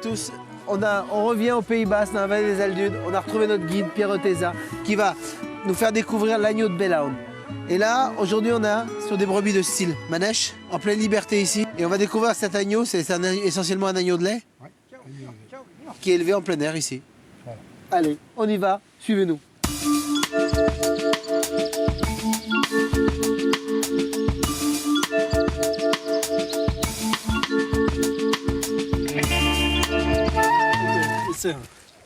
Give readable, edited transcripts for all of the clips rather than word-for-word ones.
tous. On revient au Pays Basque, dans la vallée des Aldudes. On a retrouvé notre guide, Pierre Oteza, qui va nous faire découvrir l'agneau de Bellahoun. Et là, aujourd'hui, on est sur des brebis de style manèche, en pleine liberté ici. Et on va découvrir cet agneau, c'est essentiellement un agneau de lait, qui est élevé en plein air ici. Voilà. Allez, on y va, suivez-nous.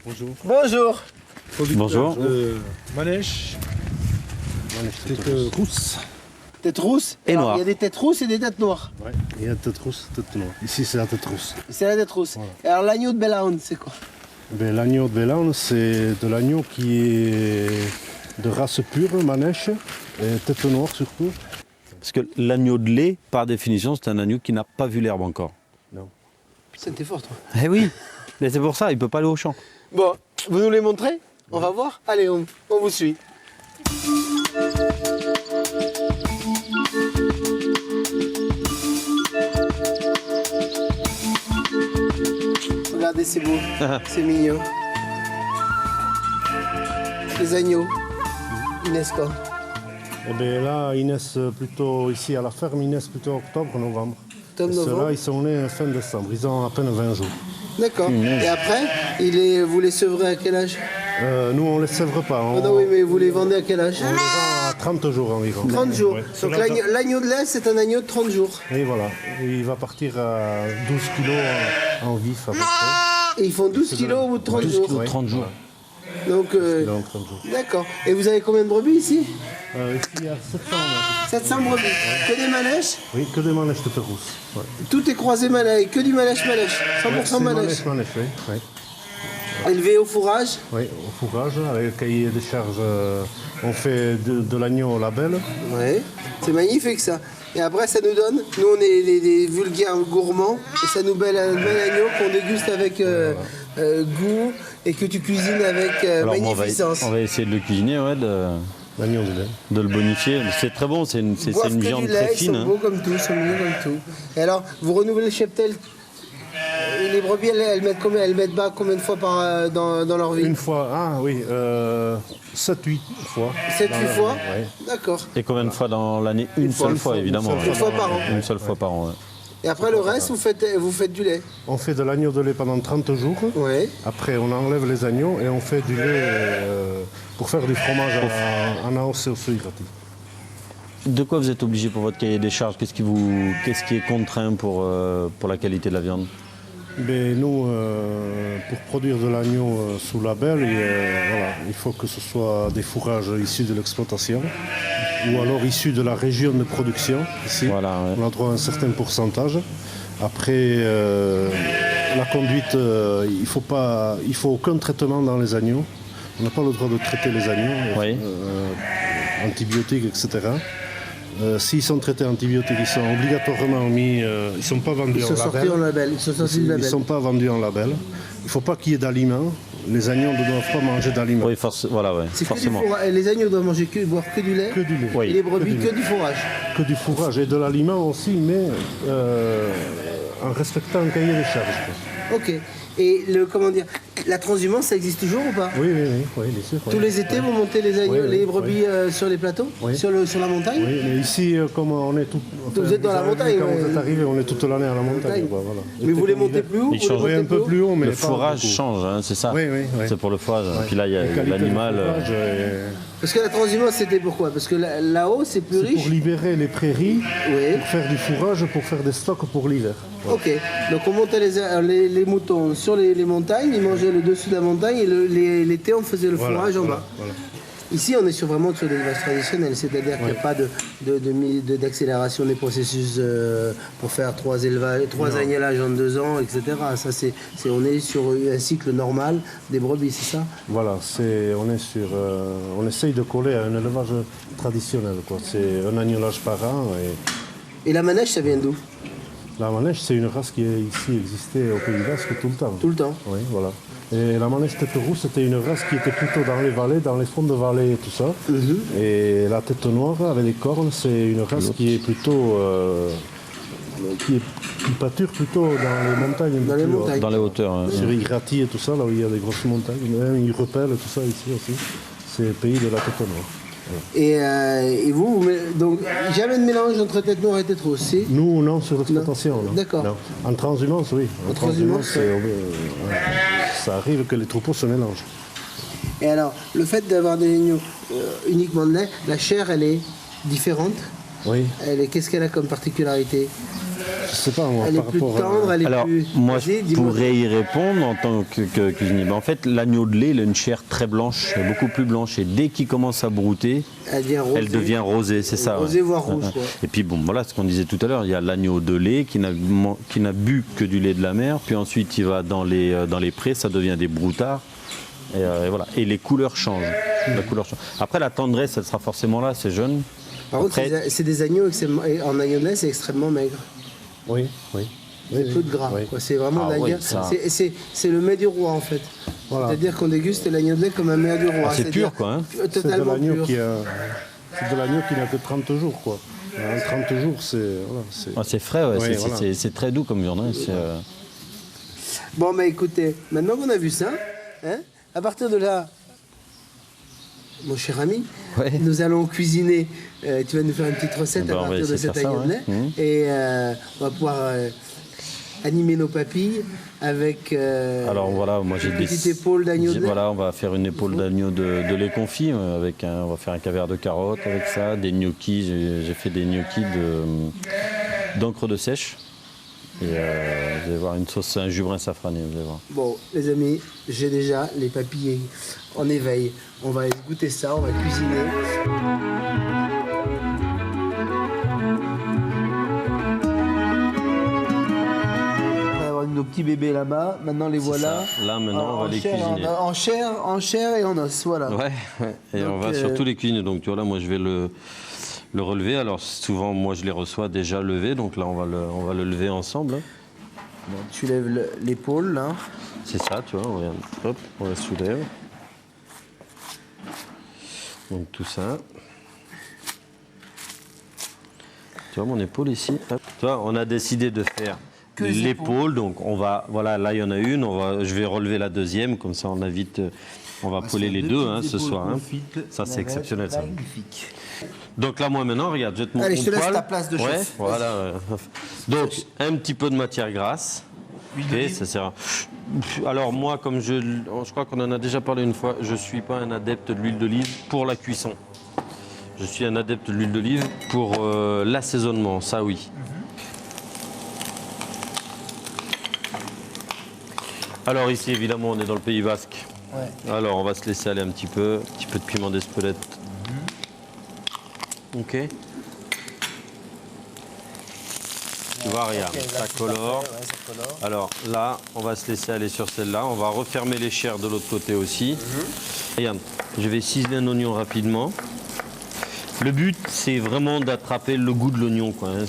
Bonjour. Bonjour. Bonjour. Manèche. Tête rousse. Tête rousse et noire. Il y a des têtes rousses et des têtes noires. Ouais, il y a tête rousse, tête noire. Ici, c'est la tête rousse. C'est la tête rousse. Voilà. Et alors, l'agneau de Bellahoun, c'est quoi? Ben, l'agneau de Bellahoun, c'est de l'agneau qui est de race pure, manèche, et tête noire surtout. Parce que l'agneau de lait, par définition, c'est un agneau qui n'a pas vu l'herbe encore. Non. Putain, t'es fort, toi. Eh oui, mais c'est pour ça, il ne peut pas aller au champ. Bon, vous nous les montrez? On va voir? Allez, on vous suit. Regardez, c'est beau, c'est mignon. Les agneaux, Inès quoi? Et bien là, ils naissent plutôt, ici à la ferme, ils naissent plutôt octobre, novembre. Octobre, Et novembre. ceux-là, ils sont nés fin décembre, ils ont à peine 20 jours. D'accord. Et après, vous les sevrez à quel âge? Nous, on ne les sèvre pas. Ah non, oui, mais vous les vendez à quel âge? On les vend à 30 jours environ. 30 jours. Ouais. Donc l'agneau de lait, c'est un agneau de 30 jours. Et voilà, il va partir à 12 kilos en vif à peu près. Et ils font 12 kilos au bout de 30 jours. 12 kilos, 30 jours. Donc, Donc, 30 jours. d'accord. Et vous avez combien de brebis ici? Ici, il y a 700. 700 brebis. Que des manèches? Oui, que des manèches tête rousse. Ouais. Tout est croisé manèche, que du manèche-manèche. 100% C'est manèche. manèche, oui. Oui. Élevé au fourrage. Oui, au fourrage, avec le cahier des charges, on fait de l'agneau au label. Ouais. C'est magnifique ça. Et après, ça nous donne, nous on est des vulgaires gourmands, et ça nous donne un bel agneau qu'on déguste avec goût et que tu cuisines avec Alors, moi, magnificence. on va essayer de le cuisiner, ouais, L'agneau de lait. de le bonifier. C'est très bon, c'est une Boivent que viande du lait, très ils fine. sont hein. beaux comme tout, ils sont mignons comme tout. Et alors, vous renouvelez le cheptel. Les brebis, elles mettent combien? Elles mettent bas combien de fois dans leur vie? Une fois, 7-8 fois. 7-8 fois? Oui. D'accord. Et combien de fois dans l'année? Une seule fois, évidemment. Une fois par an. Une seule fois par an. Ouais. Et après le reste, vous faites du lait? On fait de l'agneau de lait pendant 30 jours. Oui. Après, on enlève les agneaux et on fait du lait pour faire du fromage en AOC au Suirati. De quoi vous êtes obligé pour votre cahier des charges? Qu'est-ce qui est contraint pour la qualité de la viande? Ben, nous, pour produire de l'agneau sous label, il faut que ce soit des fourrages issus de l'exploitation ou alors issus de la région de production. Ici, Voilà, ouais. on a droit à un certain pourcentage. Après, la conduite, il faut aucun traitement dans les agneaux. On n'a pas le droit de traiter les agneaux, Oui. antibiotiques, etc. S'ils sont traités antibiotiques, ils sont obligatoirement mis. Ils ne sont pas vendus Ils en sont label. sortis en label. Ils sont sortis du Ils ne label. sont pas vendus en label. Il ne faut pas qu'il y ait d'aliments. Les agneaux ne doivent pas manger d'aliments. Oui, voilà, ouais, C'est que du forcément. fourrage. Et les agneaux doivent boire que du lait. Que du lait. Oui. Et les brebis Que du que du fourrage. Que du fourrage et de l'aliment aussi, mais en respectant un cahier des charges. Ok. Et la transhumance, ça existe toujours ou pas? Oui, bien sûr. Tous les étés, vous montez les agneaux, Oui, les brebis sur les plateaux, Oui. sur la montagne? Oui, mais ici, comme on est tout. Vous êtes dans la montagne, Quand ouais. vous êtes arrivé, on est toute l'année à la montagne. Montagne. Quoi, voilà. Mais vous les montez plus haut? Ils vous les changent montez un peu plus haut, mais Le pas fourrage beaucoup. change, hein, c'est ça? Oui. C'est pour le fourrage. Puis là, il y a Les qualités de l'animal. fourrage, Parce que la transhumance, c'était pourquoi? Parce que là-haut, c'est plus c'est riche. pour libérer les prairies, Oui. pour faire du fourrage, pour faire des stocks pour l'hiver. Ok, donc on montait les moutons sur les montagnes, ils mangeaient le dessus de la montagne et l'été on faisait le fourrage en bas. Voilà. Ici on est vraiment sur des élevages traditionnels, c'est-à-dire qu'il n'y a pas d'accélération des processus pour faire trois agnellages en 2 ans, etc. Ça, on est sur un cycle normal des brebis, c'est ça? Voilà, on essaye de coller à un élevage traditionnel, quoi. C'est un agnelage par an. Et la manèche, ça vient d'où? La manèche, c'est une race qui est ici existait au Pays Basque tout le temps. Tout le temps. Oui, voilà. Et la manèche tête rousse, c'était une race qui était plutôt dans les vallées, dans les fonds de vallées et tout ça. Et la tête noire avec les cornes, c'est une race qui est plutôt qui pâture plutôt dans les montagnes. un peu Dans les plus hautes. montagnes. Dans les hauteurs. hein. Sur Igrati et tout ça, là où il y a des grosses montagnes. Même ils repellent tout ça ici aussi. C'est le pays de la cotonnerie. Et vous, donc jamais de mélange entre tête noire et tête rose, si? Nous, non, sur l'exploitation. non. D'accord. Non. En transhumance, oui. En transhumance, ça arrive que les troupeaux se mélangent. Et alors, le fait d'avoir des agneaux uniquement de lait, la chair, elle est différente. Oui, Qu'est-ce qu'elle a comme particularité? je sais pas moi, Elle est par plus rapport à... tendre, elle est Alors, plus... moi, Vas-y, je dis-moi. pourrais y répondre en tant que cuisinier. Mais en fait, l'agneau de lait, il a une chair très blanche, beaucoup plus blanche. Et dès qu'il commence à brouter, Elle devient rosée. elle devient rosée, c'est ça. Rosée, ouais. voire rouge, quoi. Et puis, bon, voilà ce qu'on disait tout à l'heure. Il y a l'agneau de lait qui n'a bu que du lait de la mer. Puis ensuite, il va dans les prés, ça devient des broutards. Et voilà. Et les couleurs changent. La couleur change. Après, la tendresse, elle sera forcément là, c'est jeune. Par contre, Après- c'est des agneaux, et en agneau de lait, c'est extrêmement maigre. Oui, oui. C'est peu de gras. Oui. Quoi. C'est vraiment Ah de la oui, guerre. ça. C'est le mets du roi, en fait. Voilà. C'est-à-dire qu'on déguste l'agneau de lait comme un mets du roi. Ah, c'est C'est-à-dire pur, quoi, hein. C'est de Totalement l'agneau pur. c'est de l'agneau qui n'a que 30 jours, quoi. En 30 jours, c'est... Voilà, Ah, c'est frais, ouais. Oui, c'est voilà. c'est très doux comme viande. Hein. Bon, mais écoutez, maintenant qu'on a vu ça, hein, à partir de là, mon cher ami, Ouais. nous allons cuisiner. Tu vas nous faire une petite recette Ben, à on va partir de essayer de cet faire ça, agneau de lait. ouais. Mhm. Et on va pouvoir animer nos papilles avec Alors voilà, moi j'ai une des petite épaule d'agneau de lait. Voilà, on va faire une épaule d'agneau de lait confit on va faire un caviar de carottes avec ça, des gnocchis. J'ai fait des gnocchis d'encre de sèche. Et vous allez voir une sauce, un jus brun safrané, vous allez voir. Bon, les amis, j'ai déjà les papilles en éveil. On va goûter ça, on va cuisiner. On va avoir nos petits bébés là-bas. Maintenant, les voilà. ça. Là, maintenant, on va les chair, cuisiner. En chair et en os, voilà. Ouais, ouais. Et Donc, on va surtout les cuisiner. Donc tu vois là, moi je vais le relever. Alors souvent, moi je les reçois déjà levés. Donc là, on va le lever ensemble. hein. Bon, tu lèves l'épaule, là. C'est ça, tu vois, regarde. Hop, on la soulève. Donc tout ça. Tu vois mon épaule ici. Hop. Tu vois, on a décidé de faire Que les l'épaule. Donc on va, voilà, là il y en a une. Je vais relever la deuxième, comme ça on invite. On va coller les deux ce soir. hein. Ça c'est exceptionnel ça. Magnifique. Donc là moi maintenant, regarde, je vais te montrer. Allez, je te laisse ta place de chef. Ouais, voilà. Donc un petit peu de matière grasse. Ok, ça sert. Alors moi, comme je crois qu'on en a déjà parlé une fois, je suis pas un adepte de l'huile d'olive pour la cuisson. Je suis un adepte de l'huile d'olive pour l'assaisonnement, ça oui. Alors ici, évidemment, on est dans le Pays Basque. Ouais. Alors on va se laisser aller un petit peu de piment d'Espelette. Ok. Tu vois, regarde, Ok, là, ça c'est colore. parfait, ouais, ça colore. Alors là, on va se laisser aller sur celle-là. On va refermer les chairs de l'autre côté aussi. Regarde, je vais ciseler un oignon rapidement. Le but, c'est vraiment d'attraper le goût de l'oignon, quoi, hein.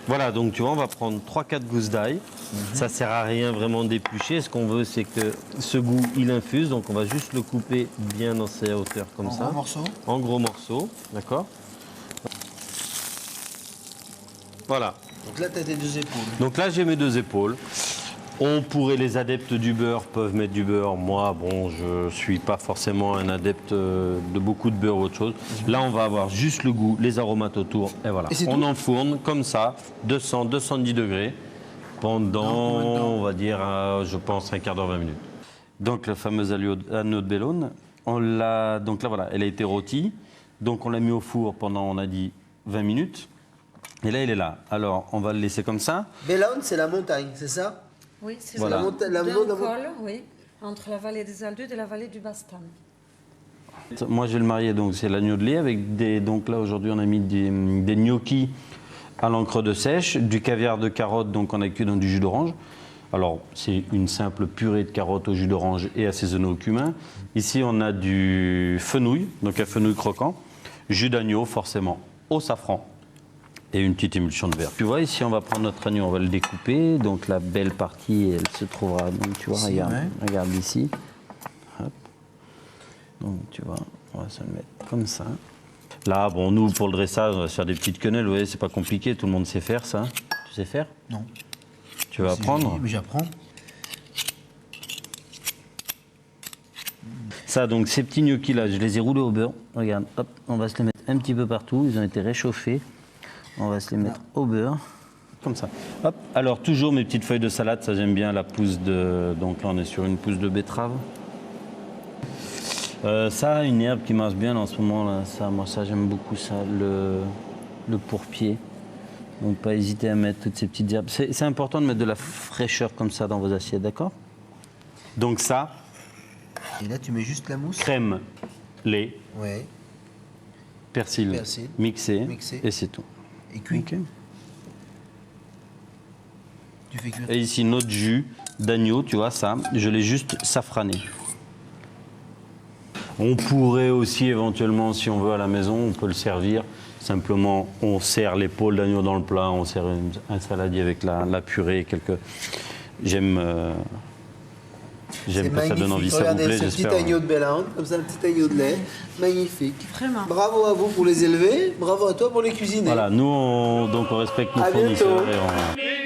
Voilà, donc tu vois, on va prendre 3-4 gousses d'ail. Ça sert à rien vraiment d'éplucher. Ce qu'on veut, c'est que ce goût, il infuse. Donc on va juste le couper bien dans ses hauteurs comme ça. En morceaux. En gros morceaux, d'accord. Voilà. Donc là, tu as tes deux épaules. Donc là, j'ai mes deux épaules. On pourrait, les adeptes du beurre peuvent mettre du beurre. Moi, bon, je suis pas forcément un adepte de beaucoup de beurre ou autre chose. Là, on va avoir juste le goût, les aromates autour. Et voilà. Et c'est On tout enfourne comme ça, 200, 210 degrés, pendant, on va dire, je pense, un quart d'heure, 20 minutes. Donc, le fameux agneau de Bellone, donc là, voilà, elle a été rôtie. Donc, on l'a mis au four pendant, on a dit, 20 minutes. Et là, il est là. Alors, on va le laisser comme ça. Bellone, c'est la montagne, c'est ça? Oui, c'est Voilà. ça. La montagne, la D'un montagne- col, oui, entre la vallée des Aldudes et la vallée du Bastan. Moi, je vais le marier, donc c'est l'agneau de lait avec des. Donc là, aujourd'hui, on a mis des gnocchis à l'encre de sèche, du caviar de carotte, donc on a cuit dans du jus d'orange. Alors, c'est une simple purée de carottes au jus d'orange et assaisonnée au cumin. Ici, on a du fenouil, donc un fenouil croquant, jus d'agneau, forcément, au safran. Et une petite émulsion de verre. Tu vois, ici, on va prendre notre agneau, on va le découper. Donc, la belle partie, elle se trouvera. Donc, tu vois, Ici, regarde, ouais. regarde ici. Hop. Donc, tu vois, on va se le mettre comme ça. Là, bon, nous, pour le dressage, on va se faire des petites quenelles. Vous voyez, c'est pas compliqué. Tout le monde sait faire ça. Tu sais faire? Non. Tu vas apprendre? Mais j'apprends. Ça, donc, ces petits gnocchis là, je les ai roulés au beurre. Regarde, hop, on va se les mettre un petit peu partout. Ils ont été réchauffés. On va se les mettre au beurre. Comme ça. Hop. Alors, toujours mes petites feuilles de salade. Ça, j'aime bien la pousse de. Donc là, on est sur une pousse de betterave. Ça, une herbe qui marche bien en ce moment là, ça j'aime beaucoup ça, le pourpier. Donc pas hésiter à mettre toutes ces petites herbes. C'est important de mettre de la fraîcheur comme ça dans vos assiettes, d'accord? Donc ça, Et là, tu mets juste la mousse. crème, lait, Ouais. persil, Persil, mixé, mixé. et c'est tout. Et cuit. Ok. Tu fais cuire. Et ici notre jus d'agneau, tu vois ça, je l'ai juste safrané. On pourrait aussi éventuellement, si on veut à la maison, on peut le servir. Simplement, on sert l'épaule d'agneau dans le plat, on sert un saladier avec la purée, quelques. J'aime que ça donne envie, ça vous Regardez plaît, ce petit j'espère. agneau de Bellhound, comme ça, un petit agneau de lait. Magnifique. Vraiment. Bravo à vous pour les élever, bravo à toi pour les cuisiner. Voilà, nous, donc on respecte nos À bientôt. fournisseurs et on.